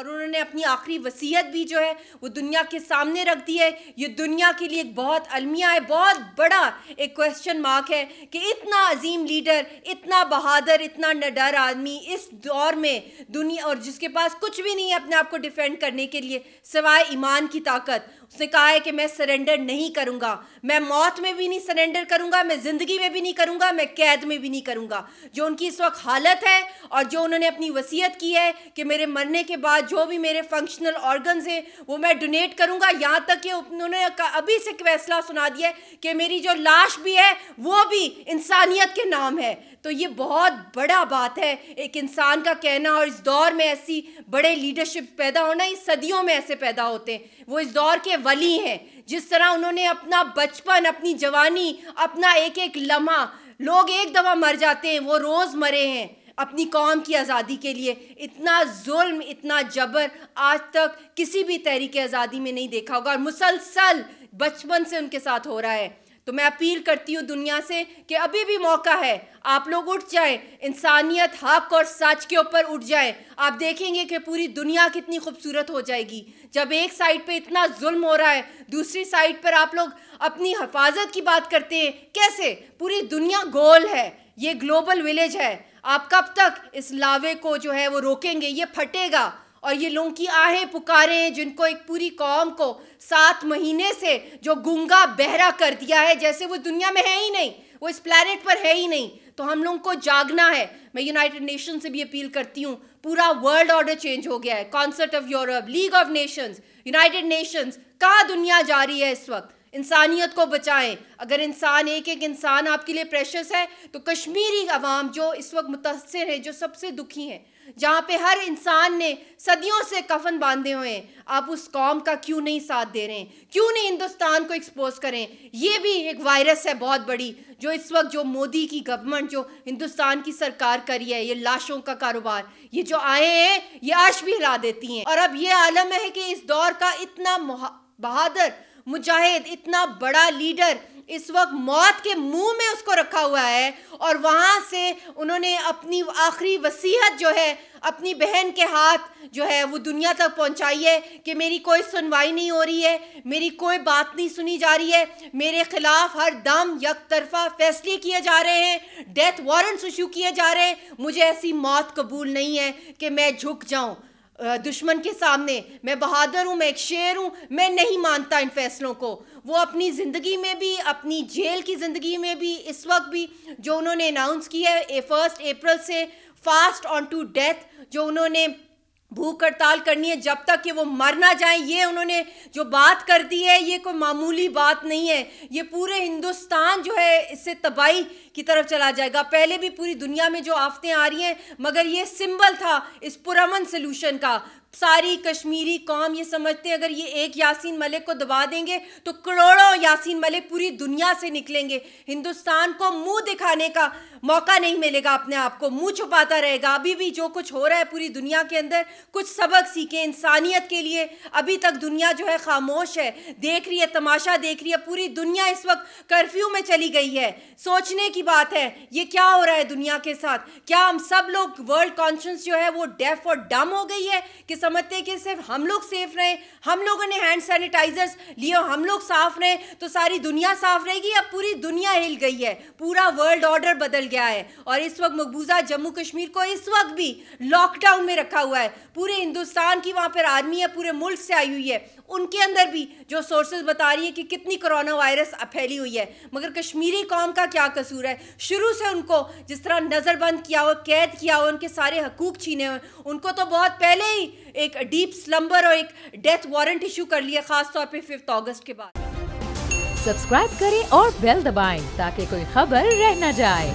اور انہوں نے اپنی آخری وصیت بھی جو ہے وہ دنیا کے سامنے رکھ دی ہے. یہ دنیا کے لیے ایک بہت المیہ ہے, بہت بڑا ایک کویسچن مارک ہے کہ اتنا عظیم لیڈر, اتنا بہادر, اتنا نڈر آدمی اس دور میں دنیا, اور جس کے پاس کچھ بھی نہیں ہے اپنے آپ کو ڈیفینڈ کرنے کے لیے سوائے ایمان کی طاقت, اس نے کہا ہے کہ میں سرنڈر نہیں کروں گا, میں موت میں بھی نہیں سرنڈر کروں گا, میں زندگی میں بھی نہیں کروں گا, میں قید میں بھی نہیں کروں گا. جو ان کی اس وقت حالت ہے اور جو انہوں نے اپنی وصیت کی ہے کہ میرے مرنے کے بعد جو بھی میرے فنکشنل آرگنز ہیں وہ میں ڈونیٹ کروں گا, یہاں تک کہ انہوں نے ابھی سے فیصلہ سنا دیا ہے کہ میری جو لاش بھی ہے وہ بھی انسانیت کے نام ہے. تو یہ بہت بڑا بات ہے ایک انسان کا کہنا, اور اس دور میں ایسی بڑے لیڈرشپ پیدا ہونا, اس صدیوں میں ایسے پیدا ہوتے ہیں. وہ اس دور کے ولی ہیں. جس طرح انہوں نے اپنا بچپن, اپنی جوانی, اپنا ایک ایک لمحہ, لوگ ایک دفعہ مر جاتے ہیں, وہ روز مرے ہیں اپنی قوم کی آزادی کے لیے. اتنا ظلم, اتنا جبر آج تک کسی بھی تحریک آزادی میں نہیں دیکھا ہوگا, اور مسلسل بچپن سے ان کے ساتھ ہو رہا ہے. تو میں اپیل کرتی ہوں دنیا سے کہ ابھی بھی موقع ہے, آپ لوگ اٹھ جائیں, انسانیت, حق اور سچ کے اوپر اٹھ جائیں. آپ دیکھیں گے کہ پوری دنیا کتنی خوبصورت ہو جائے گی. جب ایک سائڈ پہ اتنا ظلم ہو رہا ہے, دوسری سائڈ پر آپ لوگ اپنی حفاظت کی بات کرتے ہیں. کیسے؟ پوری دنیا گول ہے, یہ گلوبل ولیج ہے. آپ کب تک اس لاوے کو جو ہے وہ روکیں گے؟ یہ پھٹے گا. اور یہ لوگوں کی آہیں پکارے ہیں جن کو ایک پوری قوم کو 7 مہینے سے جو گنگا بہرا کر دیا ہے, جیسے وہ دنیا میں ہے ہی نہیں, وہ اس پلانٹ پر ہے ہی نہیں. تو ہم لوگوں کو جاگنا ہے. میں یونائٹڈ نیشن سے بھی اپیل کرتی ہوں, پورا ورلڈ آرڈر چینج ہو گیا ہے. Concert of Europe, league of nations, United nations, کہاں دنیا جا رہی ہے اس وقت؟ انسانیت کو بچائیں. اگر انسان, ایک ایک انسان آپ کے لیے پریشس ہے, تو کشمیری عوام جو اس وقت متاثر ہے, جو سب سے دکھی ہیں, جہاں پہ ہر انسان نے صدیوں سے کفن باندھے ہوئے ہیں, آپ اس قوم کا کیوں نہیں ساتھ دے رہے ہیں؟ کیوں نہیں ہندوستان کو ایکسپوز کریں؟ یہ بھی ایک وائرس ہے بہت بڑی, جو اس وقت جو مودی کی گورنمنٹ, جو ہندوستان کی سرکار کری ہے, یہ لاشوں کا کاروبار, یہ جو آئے ہیں یہ عرش بھی ہلا دیتی ہیں. اور اب یہ عالم ہے کہ اس دور کا اتنا بہادر مجاہد, اتنا بڑا لیڈر اس وقت موت کے منہ میں اس کو رکھا ہوا ہے, اور وہاں سے انہوں نے اپنی آخری وصیت جو ہے اپنی بہن کے ہاتھ جو ہے وہ دنیا تک پہنچائی ہے کہ میری کوئی سنوائی نہیں ہو رہی ہے, میری کوئی بات نہیں سنی جا رہی ہے, میرے خلاف ہر دم یک طرفہ فیصلے کیے جا رہے ہیں, ڈیتھ وارنٹس ایشو کیے جا رہے ہیں. مجھے ایسی موت قبول نہیں ہے کہ میں جھک جاؤں دشمن کے سامنے. میں بہادر ہوں, میں ایک شیر ہوں, میں نہیں مانتا ان فیصلوں کو. وہ اپنی زندگی میں بھی, اپنی جیل کی زندگی میں بھی, اس وقت بھی جو انہوں نے اناؤنس کیا ہے 1 اپریل سے فاسٹ آن ٹو ڈیتھ, جو انہوں نے بھوک ہڑتال کرنی ہے جب تک کہ وہ مر نہ جائیں, یہ انہوں نے جو بات کر دی ہے یہ کوئی معمولی بات نہیں ہے. یہ پورے ہندوستان جو ہے اس سے تباہی کی طرف چلا جائے گا. پہلے بھی پوری دنیا میں جو آفتیں آ رہی ہیں, مگر یہ سمبل تھا اس پرامن سلوشن کا. ساری کشمیری قوم یہ سمجھتے ہیں اگر یہ ایک یاسین ملک کو دبا دیں گے تو کروڑوں یاسین ملک پوری دنیا سے نکلیں گے. ہندوستان کو منہ دکھانے کا موقع نہیں ملے گا, اپنے آپ کو منہ چھپاتا رہے گا. ابھی بھی جو کچھ ہو رہا ہے پوری دنیا کے اندر, کچھ سبق سیکھیں انسانیت کے لیے. ابھی تک دنیا جو ہے خاموش ہے, دیکھ رہی ہے, تماشا دیکھ رہی ہے. پوری دنیا اس وقت کرفیو میں چلی گئی ہے. سوچنے کی بات ہے یہ کیا ہو رہا ہے دنیا کے ساتھ. کیا ہم سب لوگ ورلڈ کانشنس جو ہے وہ ڈیف اور ڈم ہو گئی ہے کہ سمجھتے ہیں کہ صرف ہم لوگ سیف رہیں, ہم لوگوں نے ہینڈ سینیٹائزرز لیے, ہم لوگ صاف رہیں تو ساری دنیا صاف رہے گی؟ اب پوری دنیا ہل گئی ہے, پورا ورلڈ آرڈر بدل گیا ہے. اور اس وقت مقبوضہ جموں کشمیر کو اس وقت بھی لاک ڈاؤن میں رکھا ہوا ہے. پورے ہندوستان کی وہاں پر آرمی ہے, پورے ملک سے آئی ہوئی ہے, ان کے اندر بھی جو سورسز بتا رہی ہے کہ کتنی کرونا وائرس پھیلی ہوئی ہے. مگر کشمیری قوم کا کیا قصور ہے؟ شروع سے ان کو جس طرح نظر بند کیا ہوا, قید کیا ہوا, ان کے سارے حقوق چھینے ہوئے, ان کو تو بہت پہلے ہی ایک ڈیپ سلمبر اور ایک ڈیتھ وارنٹ ایشو کر لیا, خاص طور پہ 5 اگست کے بعد. سبسکرائب کریں اور بیل دبائیں تاکہ کوئی خبر رہ نہ جائے.